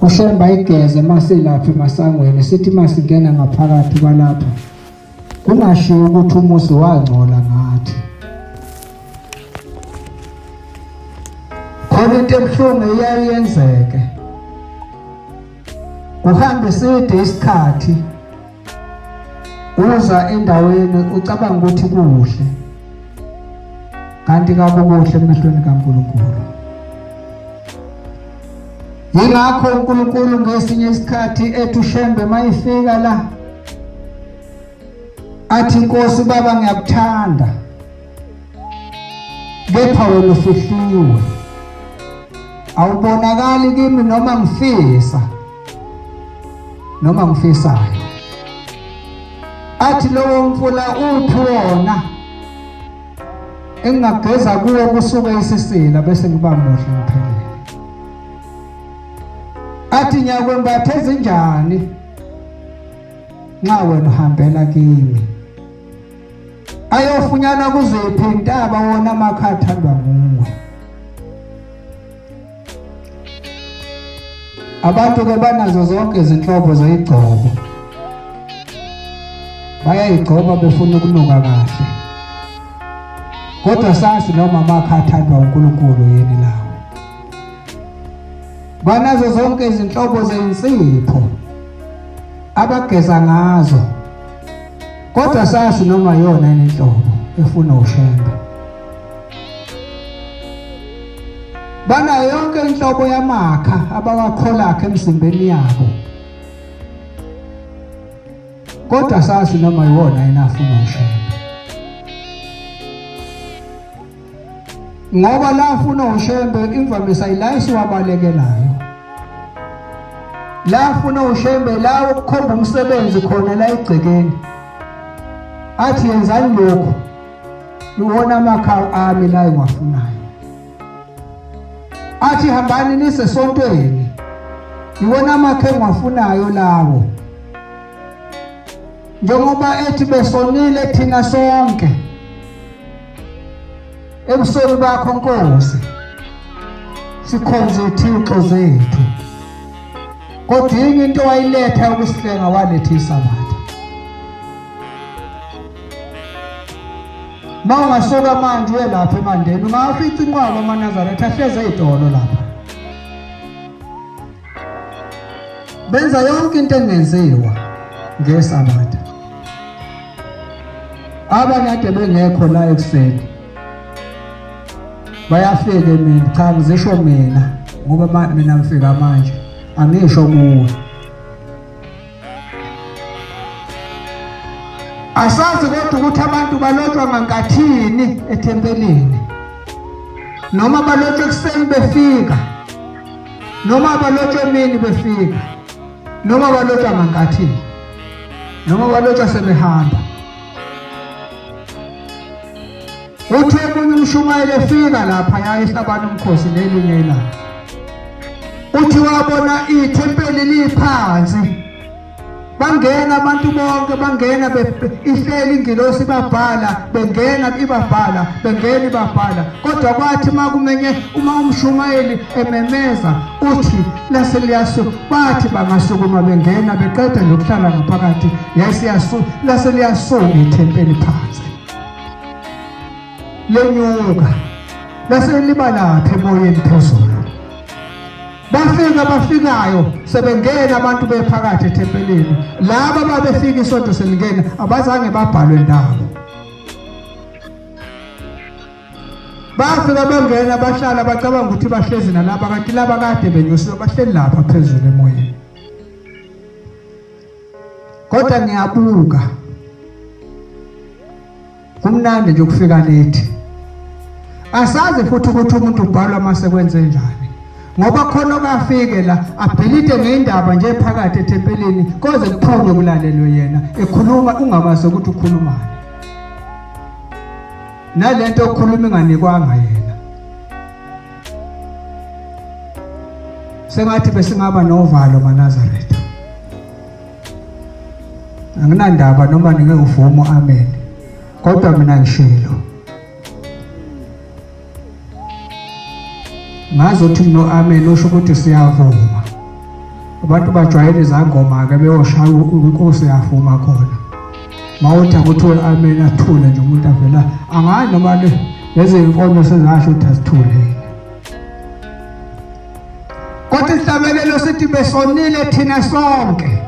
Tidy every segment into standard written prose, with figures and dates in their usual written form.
uShemba igeze masilapha emasangweni sithi masingena ngaphakathi kwalapha kungashiwo ukuthi umuzi wangcola ngathi. Khona into ebuhlungu iyayenzeke. Uhambe side isikhathi uza endaweni ucabanga ukuthi kuhle kanti kakuhle emehlweni kaNkulunkulu. Yingakho uNkulunkulu ngesinye isikhathi ethi uShembe mayifika la athi Nkosi baba ngiyakuthanda kepha wena ufihliwe awubonakali kimi noma ngifisa noma ngifisayo. Athi lowo mfula uphi wona engingageza kuwo kusuka isisila bese ngiba muhle ngiphelele. Athi nyakwembatha ezinjani nxa wena uhambela kimi ayofunyana kuziphi intaba wona amakha athandwa nguwe. Abantu ke banazo zonke izinhlobo zezigcobo bayayigcoba befuna ukunuka kahle kodwa sazi noma amakha athandwa uNkulunkulu yini lawo. Banazo zonke izinhlobo zezinsipho abageza ngazo kodwa sazi noma yona inhlobo efuna uShembe. Bana yonke inhlobo yamakha abawakholakho emzimbeni yabo kodwa sazi noma yona inafuna uShembe. Ngoba la afuna uShembe imvamisa ila isiwabalekelayo. La afuna uShembe la ukukhomba umsebenzi khona la egcekeni. Athi yenzani lokho iwona amakha ami la engiwafunayo. Athi hambani nise sontweni iwona amakha engiwafunayo lawo. Njengoba ethi besonile thina sonke ebusweni bakho Nkosi sikhonze uThixo zethu kodwa yini into wayiletha ukusihlenga waletha iSabatha. Mawungasuka manje uye lapha eMandeni ungafica inqwaba amaNazaretha ahleze ezitolo lapha. Benza yonke into engenziwa ngeSabatha. Abanye bengekho la ekuseni bayafika mina cha ngizisho mina ngoba mina ngifika manje angisho kuwe. Asazi kodwa ukuthi abantu balotshwa ngankathini ethempelini noma balotshwa ekuseni befika noma balotshwa emini befika noma balotshwa ngankathini noma balotshwa sebehamba. Uthi omunye umshumayeli efika lapha yayihlabana umkhosi nelinye ilanga. Uthi wabona ithempeli liphansi bangena abantu bonke bangena ihleli ingilosi babhala bengena ibabhala bengena ibabhala kodwa kwathi makumenye uma umshumayeli ememeza uthi laseliyasu bathi bangasukuma bengena beqeda lokuhlala ngaphakathi yasiyasu laseliyasu ithempeli phansi lenyuka laseliba lapha emoyeni phezulu. Bafikayo sebengena abantu bephakathi ethempelini laba babefika isonto selingena abazange babhalwe ndawo. Bafika bengena bahlala bacabanga ukuthi bahlezi nalapha kanti laba kade benyusiwe bahleli lapha phezulu emoyeni. Kodwa ngiyabuka kumnandi nje ukufika lethi. Asazi futhi ukuthi umuntu ubhalwa mase kwenze njani ngoba khona okafike la abhilite ngeindaba nje phakathi ethempelini koze kuphume kulalelwe yena ekhuluma ungamazi ukuthi ukhulumani nalento okhuluma inganikwanga yena. Sengathi besingaba novalo maNazaretha. Anginandaba noma ningekuvumo amen kodwa mina ngishilo ngazothi no amen usho ukuthi siyavuma abantu bajwayele izangoma ke beyoshaya inkosi yafuma khona mawuthi akuthiwe amen athule nje umuntu avela angani noma lezi imfono sezasho ukuthi asithule kodwa isihlabelelo sithi besonile thina sonke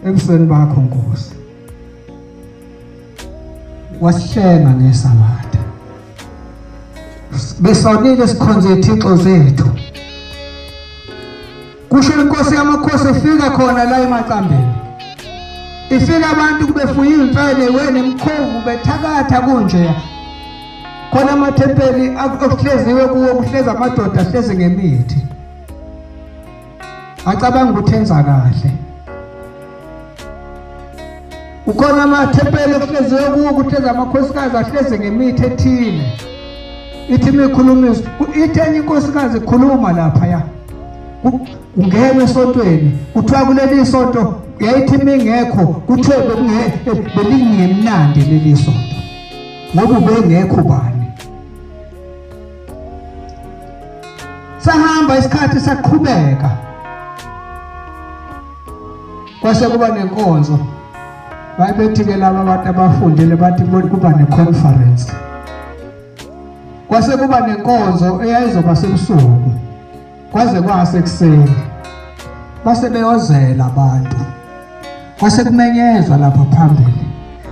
ebusweni bakho Nkosi wasihlenga ngesabatha besonile sikhonze izithixo zethu kusho inkosi yamakhosi ifika khona la eMacambeni ifika abantu kubefuya imfene wena emkhovu bethakatha kunje khona amathempeli akuhleziwe kuwo kuhleza amadoda ahlezi ngemithi acabanga ukuthi enza kahle ukhona amathempeli akuhleziwe kuwo kuhleza amakhosikazi ahlezi ngemithi ethile ithi mikhulumiso ithi enye inkosikazi khuluma lapha ya ungena esontweni kuthiwa kuleli sonto yayithi mingekho kuthiwe belingemnandi leli sonto ngoba bengekho bani sahamba isikhathi saqhubeka kwase kuba nenkonzo bayebethi ke laba abantu abafundile bathi kuba neconference kwase kuba nenkonzo eyayizoba sebusuku kwaze kwasekuseni base beyozela abantu kwase kumenyezwa lapha phambili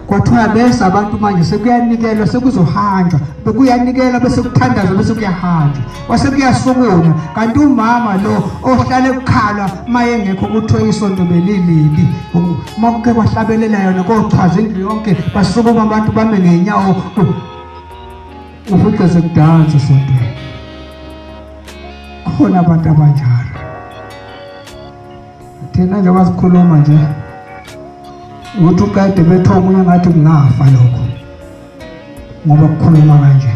kwathiwa bese abantu manje sekuyanikelwa sekuzohanjwa bekuyanikela bese kuthandazwa bese kuyahanjwa kwase kuyasukunywa kanti umama lo ohlale ekukhala maye ngekho kuthiwe isonto belilibi monke kwahlabelela yona kochaza indlu yonke basukuma abantu bame ngenyawo ufuthi sekudansa sontweni khona abantu abanjalo thina nje wasikhuluma nje ukuthi ukade bethoba omunye ngathi kungafa lokho ngoba kukhuluma kanje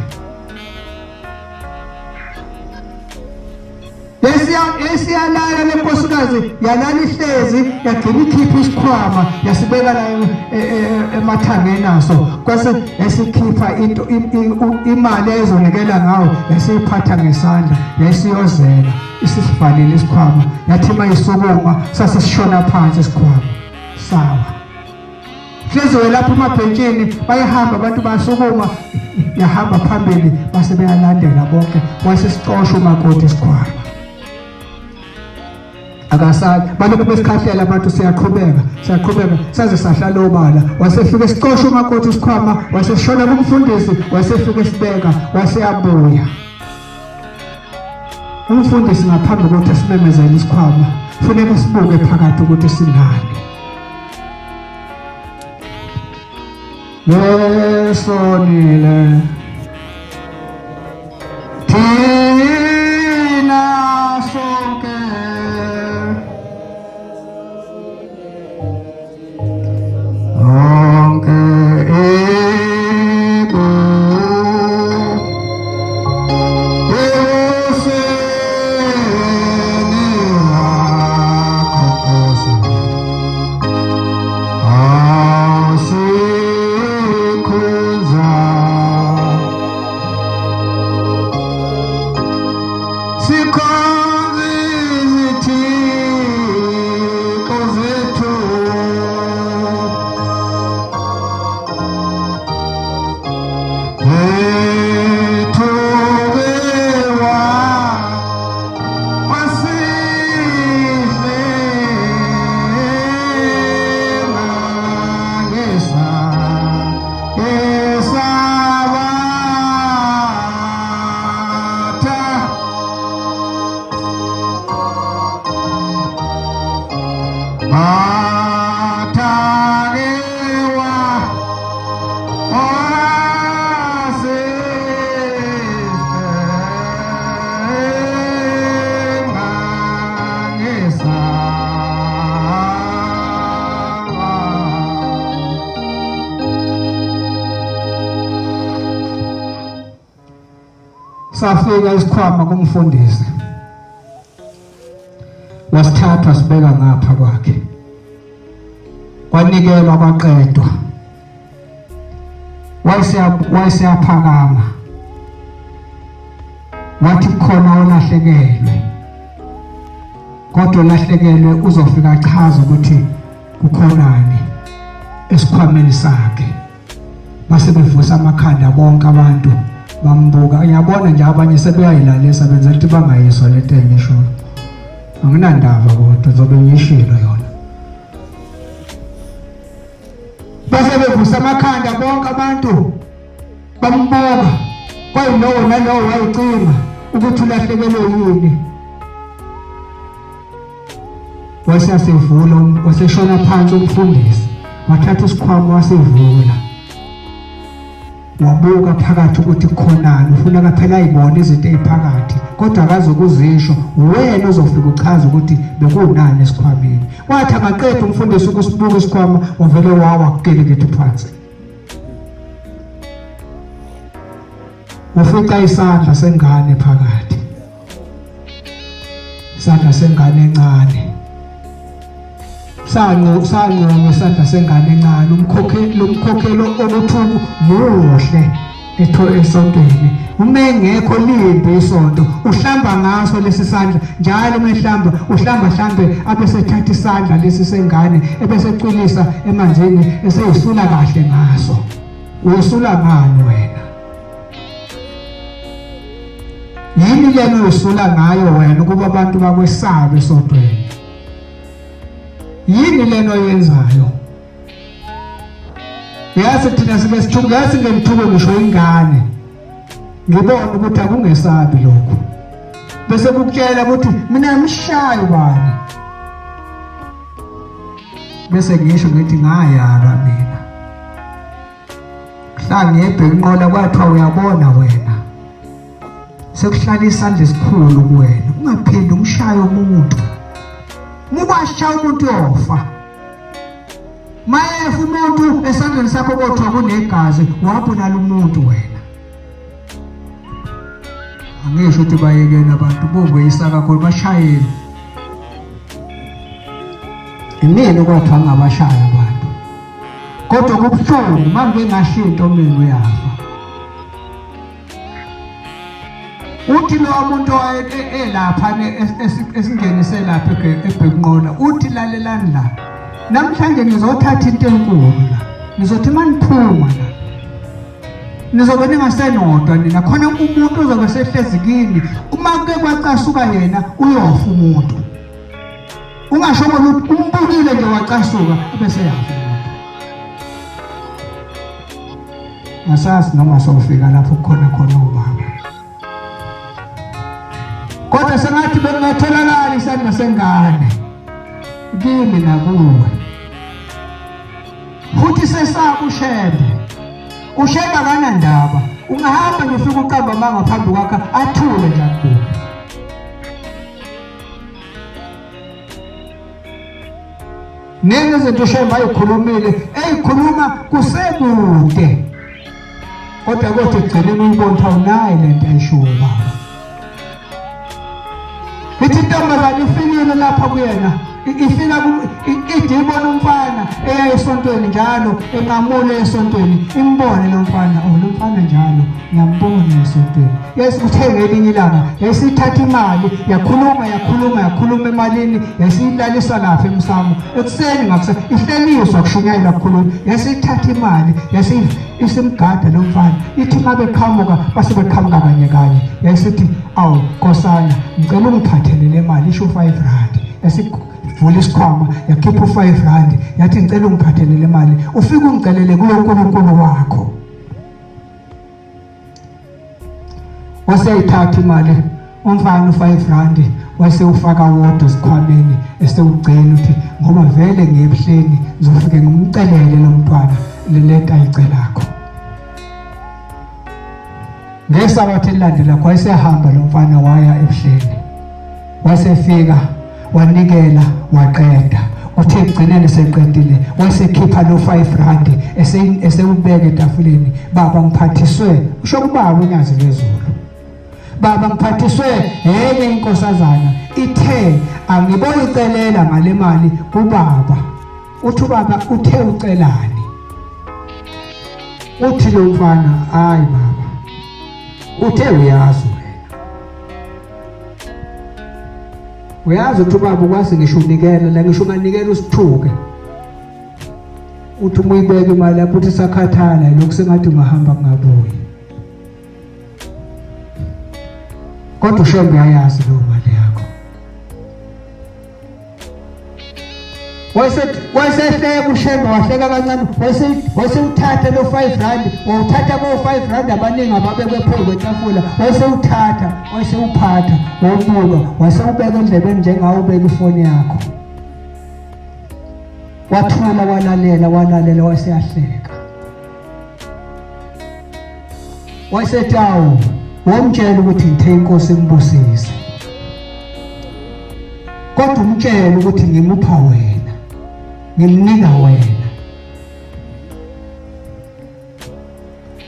yesiyalala lenkosikazi yalala ihlezi yagcina ikhipha isikhwama yasibeka la emathangeni naso kwase yasikhipha into imali ezonikela ngawo yasiphatha ngesandla yasiyozela isisivalile isikhwama yathi mayisukuma sasishona phansi isikhwama sawa hlezi lapha emabhentshini bayahamba abantu basukuma yahamba phambili base beyalandela bonke wasesixosha umakoti isikhwama akasali balokhu besikhahlela abantu siyaqhubeka saze sahlala obala wasefika esixosha umakoti isikhwama waseshona kumfundisi wasefika esibeka waseyabuya umfundisi ngaphambi kokuthi simemezele isikhwama kufanele sibuke phakathi ukuthi sinani Besonile thina sonke onke ego safika isikhwama kumfundisi wasithatha sibeka ngapha kwakhe kwanikelwa kwaqedwa wayeseyaphakama wathi khona olahlekelwe kodwa lahlekelwe uzofika achaza ukuthi kukhonani esikhwameni sakhe. Base bevusa amakhanda bonke abantu bambuka. Ngiyabona nje abanye sebeyayilalisa benzela ukuthi bangayizwa lento engisho. Anginandaba kodwa zobe ngishilo yona. Base bevusa amakhanda bonke abantu bambuka. Kwayilowo nalowo wayicinga ukuthi ulahlekelwe yini. Waseyasevula waseshona phansi umfundisi. Wathatha isikhwama wasevula. Wabuka phakathi ukuthi khonani, ufuna phela ayibone izinto eziphakathi kodwa akazokuzisho. Wena uzofika uchaza ukuthi bekunani esikhwameni. Wathi angaqeda umfundisi ukusibuka isikhwama wavele wawa kukelekethe phansi. Ufica isandla sengane phakathi. Isandla sengane encane. Sanqomo isandla sengane encane. Umkhokhelo oluthuku muhle etho esontweni. Uma engekho limbi isonto uhlamba ngaso lesi sandla njalo mehlamba uhlamba abesethatha isandla lesi sengane ebesecwilisa emanzini eseyisula kahle ngaso. Uyisula ngani wena? Yini lena uyisula ngayo wena ukuba abantu bakwesabe esontweni? Yini lena oyenzayo? Yazi thina sibe sithunga yazi ngemthuko ngisho ingane. Ngibona ukuthi akungesabi lokho. Bese kukutshela ukuthi mina ngimshaye bani. Bese ngisho ngithi ngayaka mina. Hlangi ebhenqola kwathiwa uyabona wena. Sekuhlala isandla esikhulu kuwena. Ungaphindi umshaye umuntu. Mubashaya umuntu yofa. Mayefu umuntu esandleni sakho kodwa kunegazi wabulala umuntu wena. Angisho ukuthi bayekena abantu bobe isaka khona bashayeni. Imini kwathi angabashaya abantu. Kodwa kubuhlungu manje ngashinto omini uyafa. Uthi lo muntu elapha esingenise lapha ebhenqola uthi lalelani la. Namhlanje ngizothatha into enkulu la. Nizothi maniphuma la. Nizobe ningasenodwa nina khona umuntu uzobe sehlezi kini. Uma kuke kwacasuka yena uyofa umuntu. Ungasho ukuthi umbukile nje wacasuka bese yafa umuntu. Masazi noma sofika lapho khona ubaba. Kodwa sengathi bengatholakala isandla sengane kimi nakuwe. Futhi sesaba usheba kanandaba. Ungahamba nje ufike uqamba manga phambi kwakhe athule nje kuwe. Nene izinto usheba ayikhulumile eyikhuluma kusekude. Kodwa egcineni uyibona awunayi lento eyishuyo baba. Ithi intombazane ifikile lapha kuyena. Ifika idibona umfana eyayisontweni njalo engamule esontweni imbone lo mfana njalo ngiyambona esontweni. Yesithe ngelinye ilanga yesithatha imali yakhuluma emalini yesilalisa lapha emsamo ekuseni ngakusasa ihleliswa kushunyayela kukhuluma yesithatha imali isimgada lo mfana ithi ngabe qhamuka base beqhamuka kanye yesithi awu nkosana ngicela ungiphathele le mali isho 5 rand vula isikhwama yakhipha 5 rand yathi ngicela ungiphathele le mali ufike ungicelele kulo nkulunkulu wakho. Waseyithatha imali umfana 5 rand wasewufaka wodwa esikhwameni esewugcina uthi ngoba vele ngebuhleni ngizofike ngimcelele lo mntwana lento ayicelakho. Ngesabathe elilandela kwayesehamba lo mfana waya ebuhleni. Wasefika wanikela waqeda. Uthe egcineni seqedile wasekhipha lo 5 rand esewubeka etafuleni. Baba ngiphathiswe usho kubaba unyazi lezulu. Baba ngiphathiswe enye inkosazana ithe angiboyicelela ngale mali kubaba. Uthi baba uthe ucelani? Uthi lo mfana hayi baba uthe uyazi uyazi ukuthi ubaba ukwazi ngisho unikela la ngisho unganikela usithuke uthi umuyibeke imali lapho uthi sakhathala lokho sengathi ungahamba kungabuyi kodwa ushembe uyayazi lo mali yakho wayesehleka ushembe wahleka kancane wayesewuthatha lo 5 rand wawuthatha ko 5 rand abaningi ababekwe phezu kwetafula wayesewuthatha wayesewuphatha wobuka wayesewubeka endlebeni njengawo ubeka ifoni yakho wathula walalela wayeseyahleka wayesethi awu wamtshela ukuthi ngithe inkosi imbusise kodwa umtshela ukuthi ngimupha wena ngimnika wena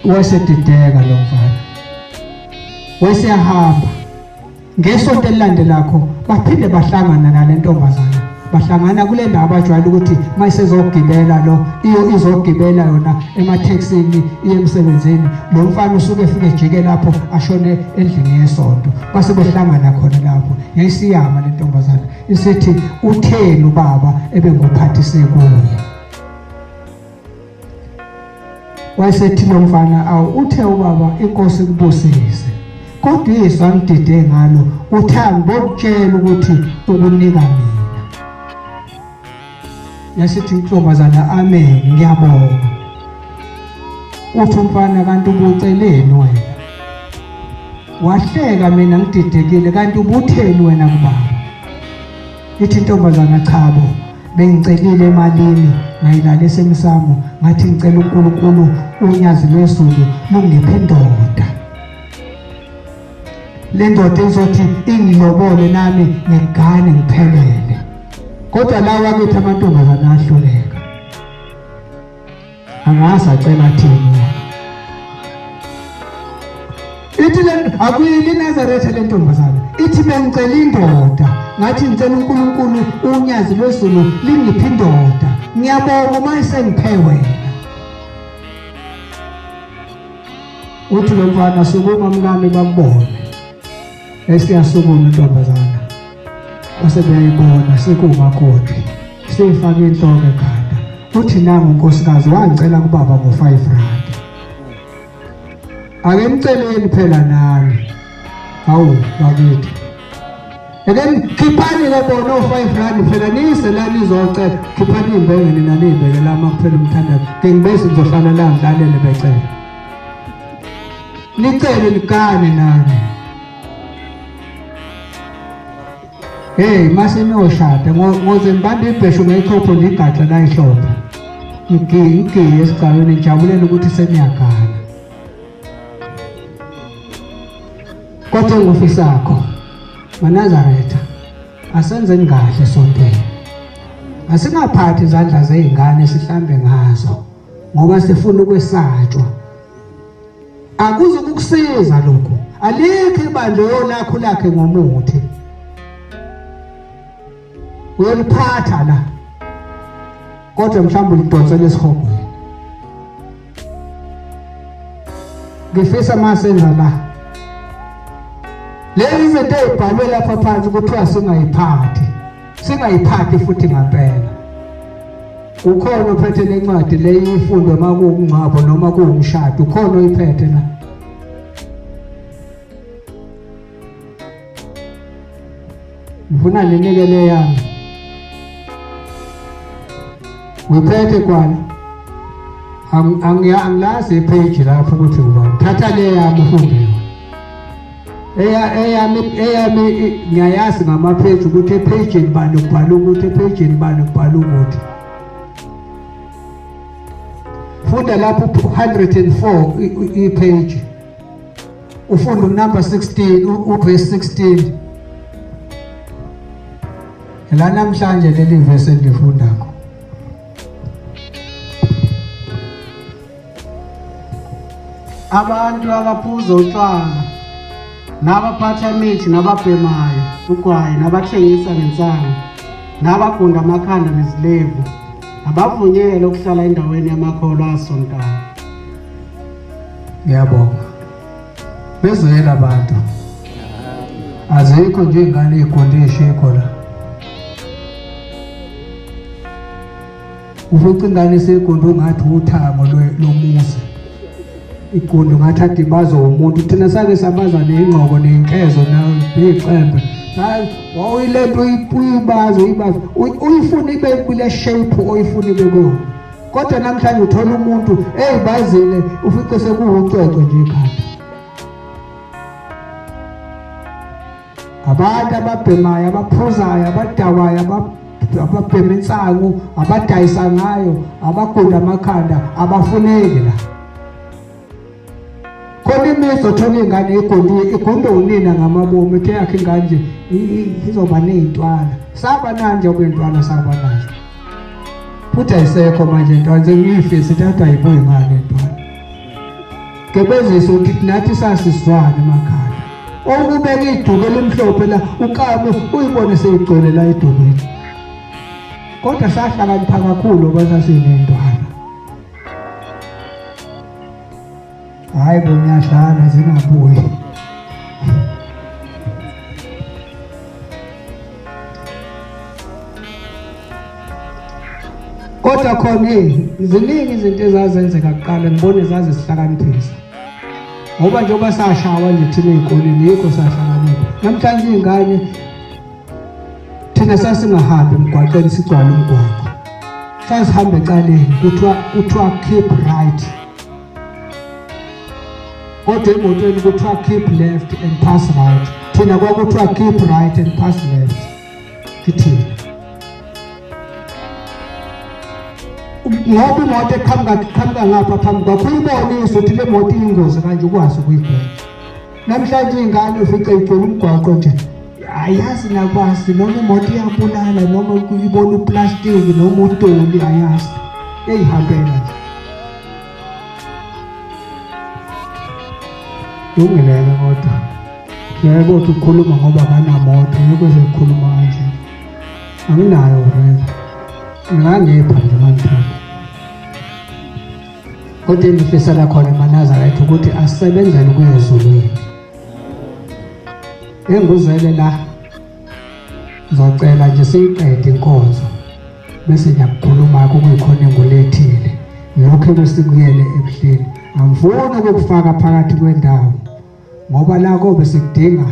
wayesedideka lo mfana wayesehamba ngesonto elilandelakho baphinde bahlangana nale ntombazana bahlangana kule ndawo abajwayele ukuthi mayisezogibela lo izogibela yona emathexini iye emsebenzini lo mfana usuke efike ejike lapho ashone endlini yesonto base behlangana khona lapho yayisiyama le ntombazana isithi utheni ubaba ebenguphathise kuye wayesethi lo mfana awu uthe ubaba inkosi kubusise kodwa izwa ngidide ngalo uthanga bokutshela ukuthi ukunika mina yasithi intombazana amen ngiyabonga uthi umfana kanti ubuceleni wena wahleka mina ngididekile kanti ubutheni wena kubaba ithi intombazana chabo bengicelile emalini ngayilala esemsamo ngathi ngicela uNkulunkulu unyazi lwesulu lungiphe indoda le ndoda izothi ingilobole nami ngigane ngiphelele kodwa lawa kithi amantombazana ahluleka angasacela thini ithi le akuyili Nazareth le ntombazana ithi bengicela indoda ngathi ngicela uNkulunkulu unyazi lwesulu lingiphe indoda ngiyabonga uma isengiphe wena uthi lo mfana sukuma mngane bambone esiyasukuma intombazana osebeyibona sekumakoti sifake inhloko ekhanda uthi nangu unkosikazi wangicela kubaba ngo5 rand ake mceleni phela nani hawu bakithi eke khiphani le bona u5 rand phela nise la nizocela khiphani imbenge nina nibeke la makuphela umthandazo ngibese ngizohlala la ngidlalele becela nicele ligane nani hey mase niyoshada ngoze ngibambe ibheshu ngeyikhopho ngigaxa la ihlombe ngigiye esigcawini ngijabulela ukuthi seniyagana kodwa ngufisakho maNazaretha asenzeni kahle sontweni asingaphathi izandla zeingane sihlambe ngazo ngoba sifuna ukwesatshwa akuze ukukusiza lokho alikho ibandlo lakho lakhe ngomuthi uyaliphatha la kodwa mhlawumbe ulidonsele esihogweni ngifisa masenza la lezi zinto ezibhalwe lapha phansi kuthiwa singayiphathi futhi ngampela ukhona uphethe lencwadi leyifundwe makungcwabo noma kuwumshado ukhona oyiphethe la ngifuna ninikele yami uyiphethe kwani angilazi ipage lapho ukuthi ubani thatha le yami ufunde eyami ngiyayazi ngama-page ukuthi epageni bani ukubhala ukuthi epageni bani ukubhala ukuthi funda lapho 104 ipage ufunda number 16 uverse 16 la namhlanje leli verse endifundako abantu abaphuza utshwala nabaphatha imithi nababhemayo ugwayi nabathengisa ngensango nabagunda amakhanda nezilevu abavunyelwe ukuhlala endaweni yamakholwa asontayo. Ngiyabonga bezwela abantu azikho nje ingane ezigondishi khona ufica ingane segonda ungathi uthango lomuzi igondo ngathi adibazo umuntu thina sake sabaza neingqoko nenkezo nayo iqembe hayi wawuyilento ibazo uyifuna ibe kule shape oyifuna ibe kuyo kodwa namhlanje uthola umuntu eyibazile ufice sekuwucwecwe nje ekhaya abantu ababhemayo abaphuzayo abadawayo ababhema insangu abadayisa ngayo abagunda amakhanda abafuneki la khona imizo thola ingane igonde unina ngamabomu ethe yakhe ingane nje izoba nezintwana saba nanje okwentwana saba nazo futhi ayisekho manje intwana ngiyifisa thatha ayibuye ngale intwana gebezisa ukuthi nathi sasizwana emakhaya okubeka iduke lemhlophe la ukame uyibone seyigcwele la edubeni kodwa sahlakanipha kakhulu ngoba sasinentwana hayi bonyashana zingabuyi kodwa khona ziningi izinto ezazenzeka kuqala ngibone zaze sihlakaniphisa ngoba njengoba sashawa nje thina ezikoleni yikho sahlakanipha namhlanje izingane thina sasingahambi emgwaqeni sigcwala umgwaqo sasihamba ecaleni kuthiwa keep right kodwa emotweni kuthiwa keep left and pass right thina kwakuthiwa keep right and pass left kithina ngoba imoto eqhamuka ngapha phambi kwakho uyibonisa ukuthi le moto iyingozi kanje ukwazi ukuyigwema namhlanje ingane ufice igcwele umgwaqo nje ayazi nakwazi noma imoto iyabulala noma uyibona uplastiki noma utoli ayazi eyihambela nje ungeleke kodwa yebo ukukhuluma ngoba banamoto yebo ukukhuluma kanje anginayo ureza ngangepha nje manje kodwa imifisa la khona eManazareth ukuthi asebenzele kuye ezulwini enguzele la ngizocela nje siyiqede inkonzo bese ngiyakukhuluma kuyikhona engolethile lokho besikuyele ebuhleni angifuni ukufaka phakathi kwendawo ngoba la kobe sikudinga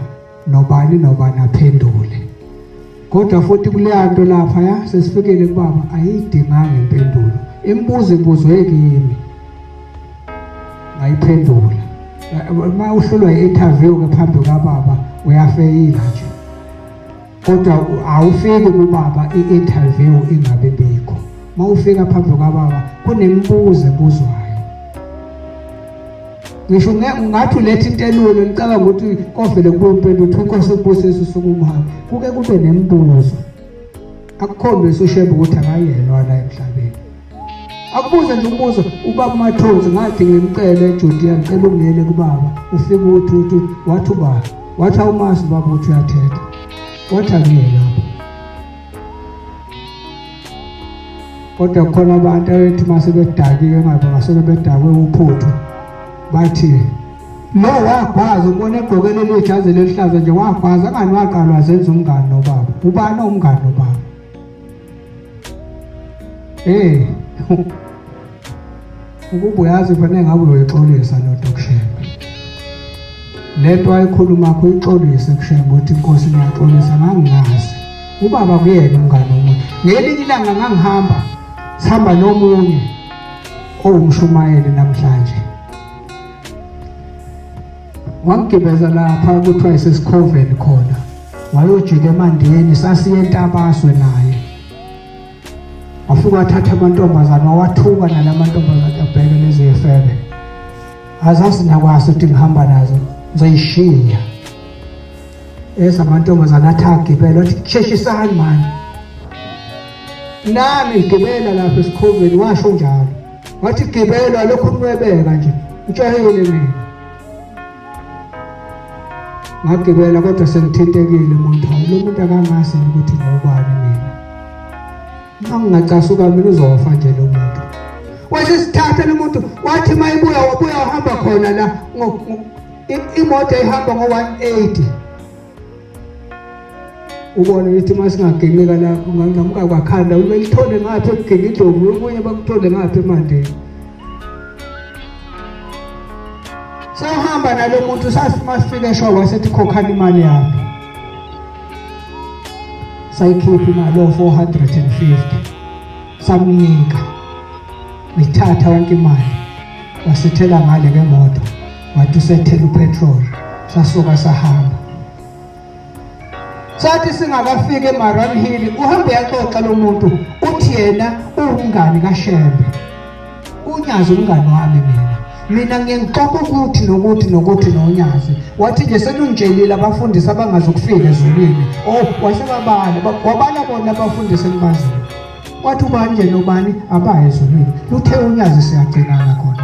nobani aphendule kodwa futhi kuleya nto lapha ya sesifikele kubaba ayidinganga impendulo imibuzo yekimi ayiphendula uma uhlolwa i-interview ke phambi kababa uyafeyila nje kodwa awufiki kubaba i-interview ingabe bikho mawufika phambi kababa kunemibuzo ebuzwayo ngisho ngathi ulethe into elulo licabanga ukuthi kovele kube impela uthi inkosi ebusisa usukumama kuke kube nemibuzo akukhombisa ushebe ukuthi akayelwa la emhlabeni akubuze nje umbuzo ubaba Mathonsi ngathi ngimcela eJudia ngicela ungiyele kubaba ufike uthi wathi ubaba wathi awumazi baba uthi uyathetha wathi akuyela kodwa khona abantu abethi mase bedakiwe ngabe ngasoke bedakwe uphuthu bathi no wagwaza ubona egqokele lejazi lelihlaza nje wagwaza ngani waqala wazenza umngane nobaba ubani umngane nobaba ukuba uyazi fanele ngabe uyixolisa noDokshembe lento ayikhuluma kuyixolisa kushembe ukuthi inkosi iyaxolisa ngangingazi ubaba kuyena umngane omunye ngelinye ilanga ngangihamba sihamba nomunye owumshumayeli namhlanje wangibeza lapha kuthiwa isesikhonveni khona wayojika emandeni sasiye entabaswe naye wafika wathatha amantombazana wathuka nalamantombazana abheke lezi efebe azazi nakwazi ukuthi ngihamba nazo ngizoyishiya ezamantombazana athagibela wathi sheshisani manje nami ngigibela lapha esikhonveni washo njalo wathi gibela lokhu unwebeka nje utshayile mina ngagibela kodwa sengithintekile umuntu lo muntu akangase ukuthi ngobani mina ngingacasuka mina uzofa nje lo muntu wasesithatha lo muntu wathi mayibuya uhamba khona la imoto ihamba ngo180 ubone ukuthi masingagenceka la kungangamuka kwakhanda ubelithole ngaphi ekugenge indlovu okunye bakuthole ngaphi emandeni. Sahamba nalo muntu sasimafika eshowa sethi khokhani imali yami. Sayikhipha imali 450 samnika. Ngithatha yonke imali wasithela ngale ngemoto wathi usethela upetrol sasuka sahamba. Sathi singakafika eMaran Hill uhambe yaxoxa lo muntu uthi yena ungani kaShembe. Unyazi umngani wami mina ngiyengixoxa ukuthi nokuthi noNyazi wathi nje senuntshelile abafundisi abangazukufika ezulwini wasebabala wabala bona abafundisi engibazile wathi ubani nje nobani abaye ezulwini uthe uNyazi siyagcinana khona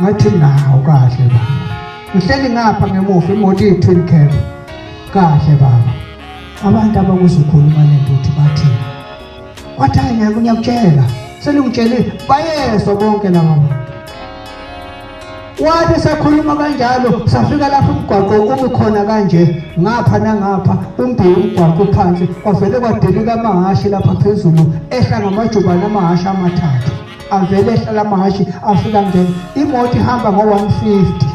ngathi nawo kahle baba ngihleli ngapha ngemuva imoto iyi-twin cab kahle baba abantu abakuzokhuluma lento uthi bathi wathi hayi ngiyakutshela selungitshelile bayezwa bonke laba bantu. Wathi sakhuluma kanjalo safika lapho umgwaqo umi khona kanje ngapha nangapha umbiyi umgwaqo phansi kwavele kwadelika amahashi lapha phezulu ehla ngamajubane amahashi amathathu avele ehla lamahashi afika ngene imoto ihamba ngo-150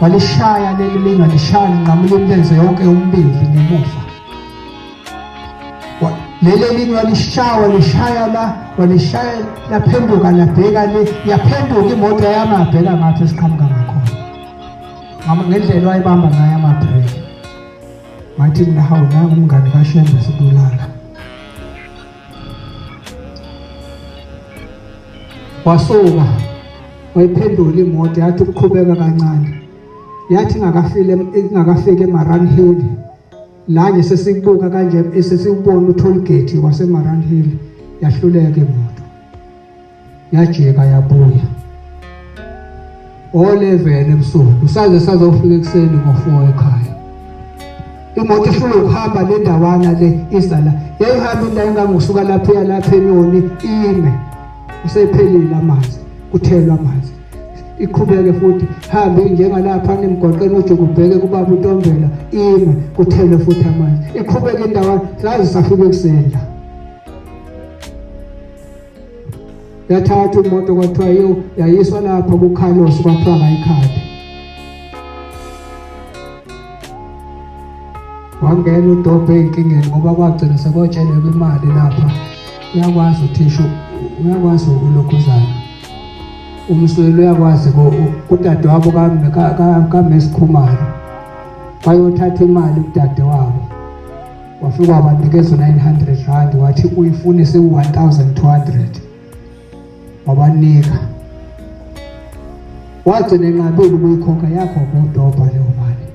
walishaya leli linga lishaya nqamule lenze yonke umbili ngemuva leli linga walishaya walishaya laphenduka labheka le yaphenduka imoto yamabheka ngathi siqhamuka ngakhona ngendlela wayibamba ngayo amabhreki wathi mina hawu nangu umngani kaShembe sibulala wasuka wayiphendula imoto yathi ukuqhubeka kancane yathi ingakafika eMaran Hill la nje sesibuka kanje sesibona uToll Gate waseMaran Hill yahluleka imoto yajika yabuya 11 ebusuku saze sazofika ekseni ngo4 ekhaya imoto ifuna ukuhamba le ndawana le isala yayihamba indawo engangosuka lapha enyoni ime usephelile amanzi kuthelwa amanzi iqhubeke futhi hambe njengalapha nemgwaqeni ojokubheke kubaba uNtombela ime kuthelwe futhi amanzi iqhubeke indawana saze safika ekseni yathatha imoto kwathiwa yayiswa lapha kuCarlos kwathiwa ngayikhadi wangena uDobhe enkingeni ngoba kwagcina sekotsheleka imali lapha uyakwazi uthishu uyakwazi ukulokhuzana umswelo uyakwazi kudade wabo kaMesikhumalo bayothatha imali kudade wabo wafika wabanikeza 900 rand wathi uyifune se1200 wabanika wagcina enqabile ukuyikhokha yakho kuDobha leyo mali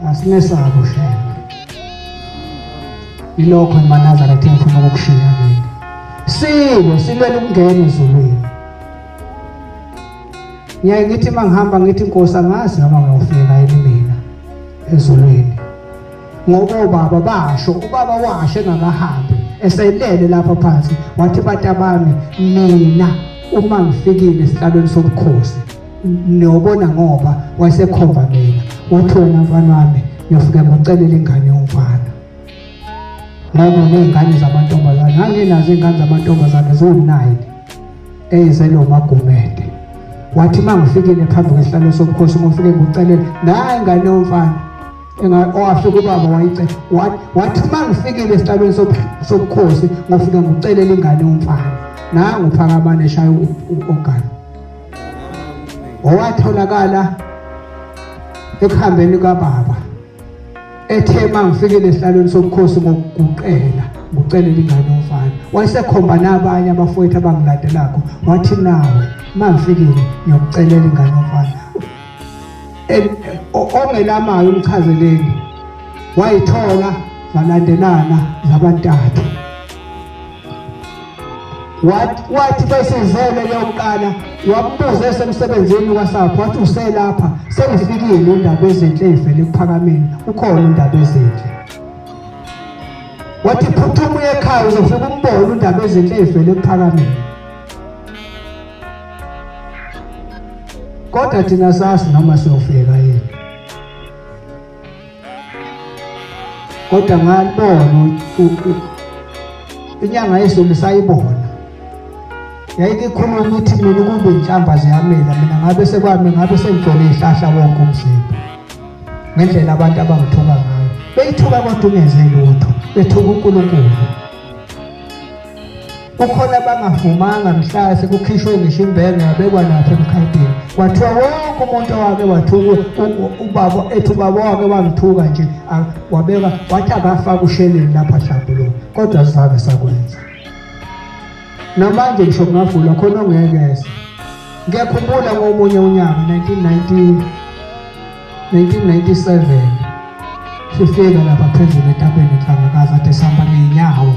asinesabo Shembe ilokho eManazareth ngifuna ukukushiya mina silwela ukungena ezulwini ngiyaye ngithi mangihamba ngithi Nkosi angazi noma ngiyofika yini mina ezulwini ngoba ubaba basho ubaba washe engakahambi eselele lapha phansi wathi batabami mina uma ngifikile esihlalweni sobukhosi niyobona ngoba wayesekhomba mina wathi wena mfana wami ngiyofika ngocelela ingane yomfana ngoba nezingane zamantombazane anginazo izingane zamantombazane zo9 ezelo magumede wathi mangifikile phambi kwesihlalo sobukhosi ngofike ngicela naye ingane yomfana owafika ubaba wayicela wathi mangifikile esihlalweni sobukhosi ngofika ngicela ingane yomfana nangu Phakamane eshaya ogana owatholakala ekuhambeni kababa ethe mangifikile esihlalweni sobukhosi ngicela ingane yomfana wayesekhomba nabanye abafowethu abangilandelako wathi nawe mangifikile ngiyokucelela ingane yomfana ongelamayo umchazeleni wayithola zalandelana zabantathu wathi besizele yokuqala wabuza esemsebenzini wasapho wathi uselapha sengifikile indaba ezinhle evele ePhakameni ukhona indaba ezinhle wathi phuthuma ekhaya uzofika umbone indaba ezinhle evele ePhakameni kodwa thina sazi noma siyofika yini. Kodwa ngalibona inyanga yezulu sayibona. Yayikhuluma ithi mina kube inhlamba ziyamela, mina ngabe sekwami ngabe sengigcwele ihlahla wonke umzimba. Ngendlela abantu abangithuka ngayo. Beyithuka kodwa ungenzeli lutho, bethuka uNkulunkulu. Ukhona bangavumanga mhla sekukhishwe ngisho imbenge yabekwa lapha emkhathini. Kwathiwa wonke umuntu owake wathuka ubaba ethi ubaba wake wangithuka nje wabeka wathi akafaka usheleni lapha hlambuluko. Kodwa sizabe sakwenza. Namanje ngisho ngavula khona ongekeze. Ngiyakhumbula ngomunye unyaka 1997 sifika lapha phezulu etabeni eNhlangakazi ade sihamba ngeenyawo.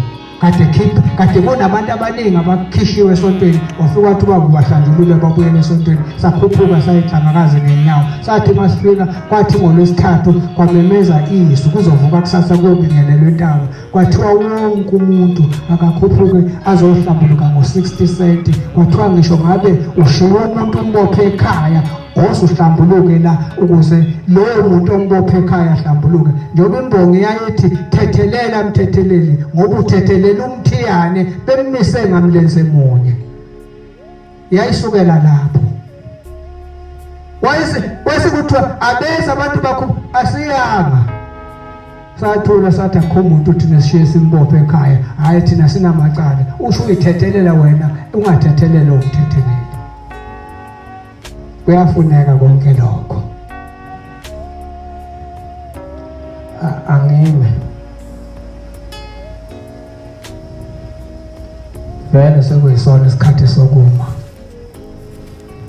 Kade kunabantu abaningi abakhishiwe esontweni, wafika wathi ubaba bahlanjulule babuyele esontweni. Sakhuphuka sayiNhlangakazi ngeenyawo. Sathi masifika kwathi ngolwesithathu kwamemeza isu kuzovuka kusasa kuyobingelelwa intaba. Kwathiwa wonke umuntu akakhuphuke azohlambuluka ngo-60 cent. Kwathiwa ngisho ngabe ushiwe umuntu umbophe ekhaya osuhlambuluke la ukuze lowo muntu ombophe ekhaya ahlambuluke. Njengoba imbongi yayithi thethelela mthetheleli ngoba uthethelela umthiyane bemmise ngamlenze munye. Yayisukela lapho. Wayese kuthiwa abeza abantu bakho asiyanga. Sathula sathi akho umuntu thina sishiye simbophe ekhaya. Hayi thina sinamacala. Usho uyithethelela wena ungathethelela umthethelela. Kuyafuneka konke lokho. Angime. Vele sekuyisona isikhathi sokuma.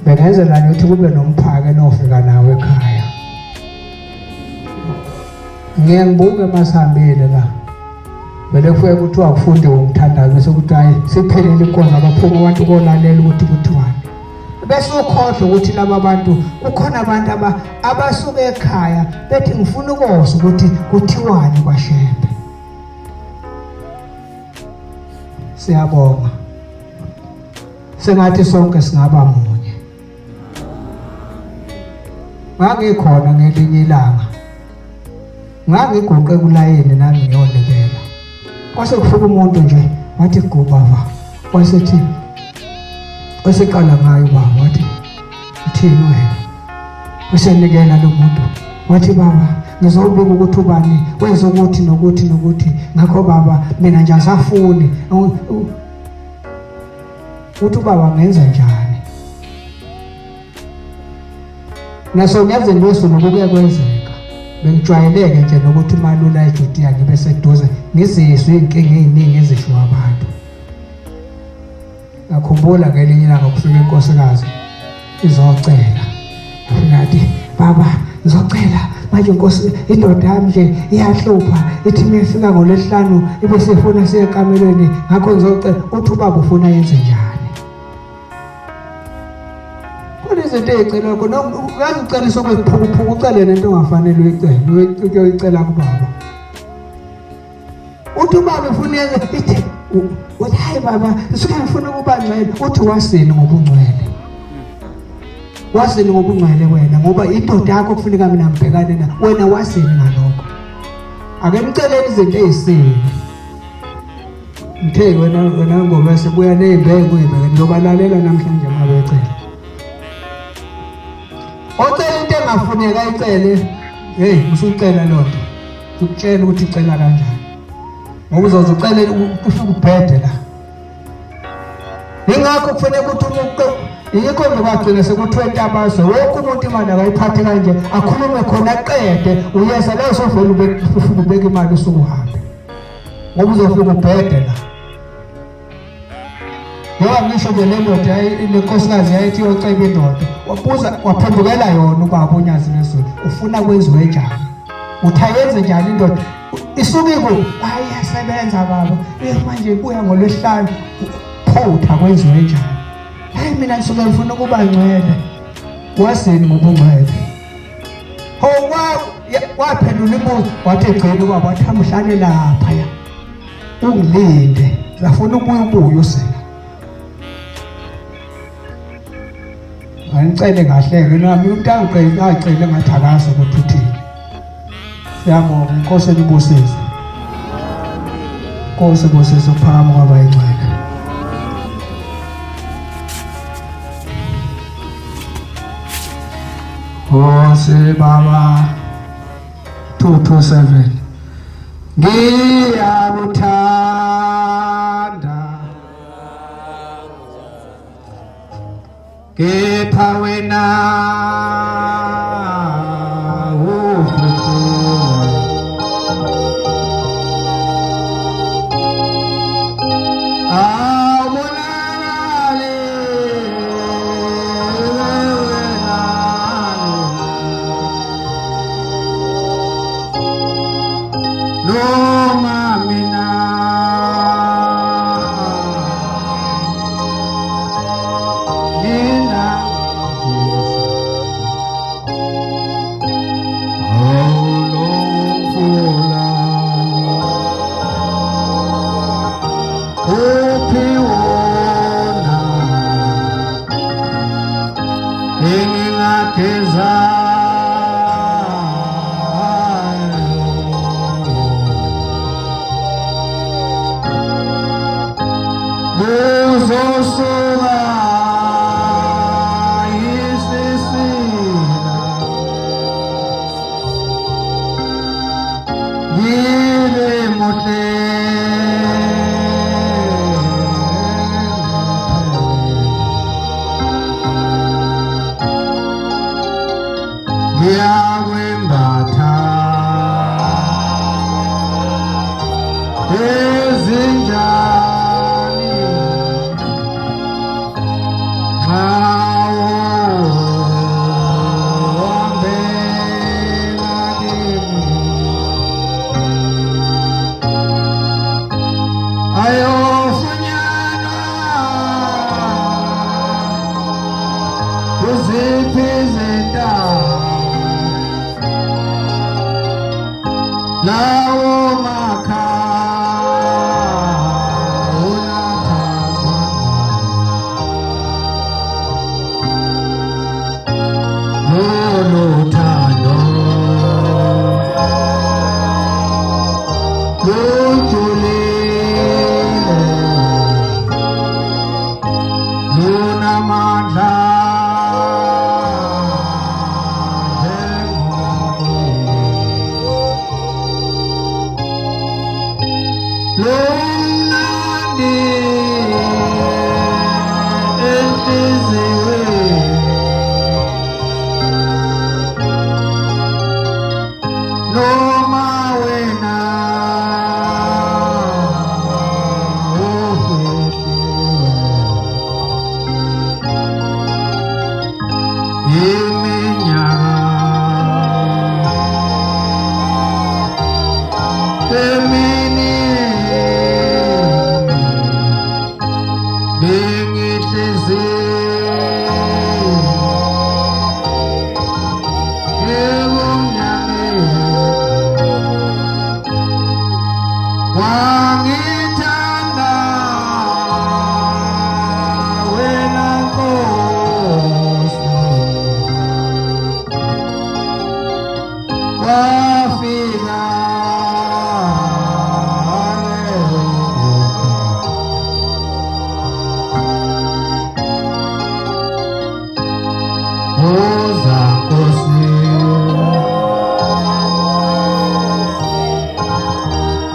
Bengenzela ukuthi kube nomphake nofika nawe ekhaya. Ngiyangibuka masihambile la. Vele kufike kuthiwa akufunde umthandazo bese kuthi hayi siphelele inkonzo abaphuma abantu kolalela ukuthi kuthiwani. Bese ukhohlwa ukuthi laba bantu kukhona abantu abasuka ekhaya bethi ngifuna ukuzwa ukuthi kuthiwani kwaShembe. Siyabonga. Sengathi sonke singaba munye. Ngangikhona ngelinye ilanga. Ngangiguqe kulayini nami ngiyolekela. Kwase kufika umuntu nje wathi gubava. Wasethi oseqala ngayo baba wathi uthini wena? Usenikela lo muntu. Wathi baba ngizobika ukuthi ubani wenza ukuthi nokuthi ngakho baba mina nje asafuni. Uthi baba ngenza njani? Naso ngenze leso nokuya kwenzeka. Bengijwayeleke nje nokuthi malula eJudiya ngibe seduze ngizizwe inkinga eziningi ezishiwa abantu. Ngakhumbula ngelinye ilanga kufika inkosikazi izocela. Ngathi baba ngizocela manje inkosi indoda yami nje iyahlupha ithi mefika ngolesihlanu ibe sefuna siye ekamelweni ngakho ngizocela uthi ubaba ufuna yenze njani? Izinto ezicela khona uyazi ucela sokuphukuphuka ucele nento ongafanele uyicela kubaba. Uthi ubaba ufuna ithi uthi hayi baba suke ngifuna ukuba ngcwele. Uthi wasini ngobungcwele? Wasini ngobungcwele wena ngoba indoda yakho kufuneka mina ngibhekane na wena wasini ngalokho? Ake niceleni izinto ezisini. Ngithe wena ngoba sebuya nezibheke kuyibheke ngizobalalela namhlanje mabecela. Ocela into engafuneka icele. Hey usucela lonto. Ukutshela ukuthi icela kanjani. Ngoba uzozucela ufike ubhede la. Ingakho kufanele ukuthi umuntu yikho nje bagcina sekuthiwa intabazo wonke umuntu imali akayiphathe kanje akhulume khona aqede uyeza la usovela ufike ubeka imali usukuhambe. Ngoba uzofika ubhede la. Ngoba ngisho nje le ndoda inkosikazi yayithi yoceba indoda wabuza waphendukela yona ubaba uNyazi lesizwe ufuna kwenziwe njani? Uthayenze njani indoda? Isuke kuphi? Hayi yasebenza baba. Manje kuya ngolwesihlanu phutha kwenziwe njani? Hayi mina ngisuke ngifuna ukuba ngcwele. Wasini ngobungcwele? Waphendula imibuzo wathi egcina ubaba wathi hamhlale lapha ya. Ungilinde. Ngifuna ubuye usela. Ngicela kahle-ke nami umuntu angicela ngathakasa ukuthi uthini. Siyabonga inkosi elibusise. Inkosi ebusise ukuphakama kwabayingcwele. Nkosi Baba 227 ngiyakuthanda kepha wena Rosa,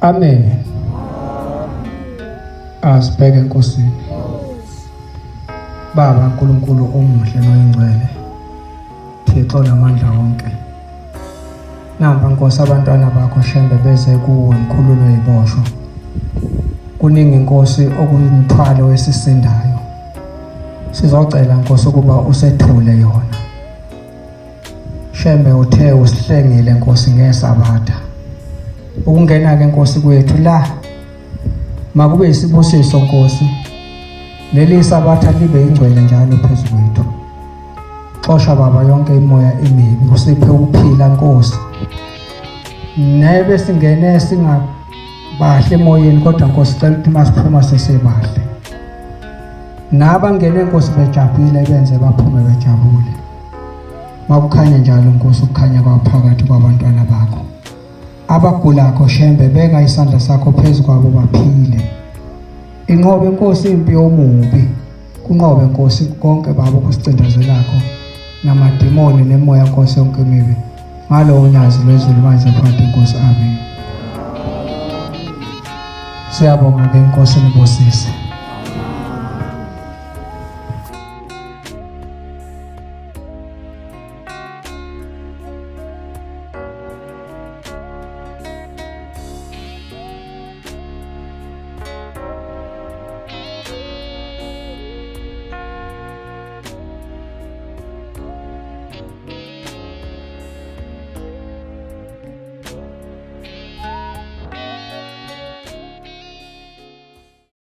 Amen. Asibheke enkosini. Baba uNkulunkulu omuhle noyingcwele, Thixo namandla wonke, namba Nkosi abantwana bakho shembe beze kuwe mkhululo yiboshwa. Kuningi Nkosi okuyimthwalo wesisindayo. Sizocela Nkosi ukuba usethule yona. Shembe uthe usihlengile Nkosi ngeSabatha. Ukungena ke Nkosi kwethu la makube isibusiso Nkosi. Leli Sabatha libe ingcwele njalo phezukwethu. Xosha Baba yonke imoya emibi, usiphe ukuphila Nkosi. Nebe singene singabahle emoyeni kodwa Nkosi cela ukuthi masiphuma sesebahle. Nabangene Nkosi bejabulile benze baphume bejabule. Makukhanya njalo Nkosi ukukhanya kwaphakathi kwabantwana bakho. Abagulakho shembe beka isandla sakho phezu kwabo baphile. Inqobe Nkosi impi yomubi. Kunqobe Nkosi konke babo kusicindezelakho namademoni nemoya Nkosi yonke emibi. Ngalo unyazi lwezulu manje phakathi Nkosi. Amen. Siyabonga ke Nkosi nibusise.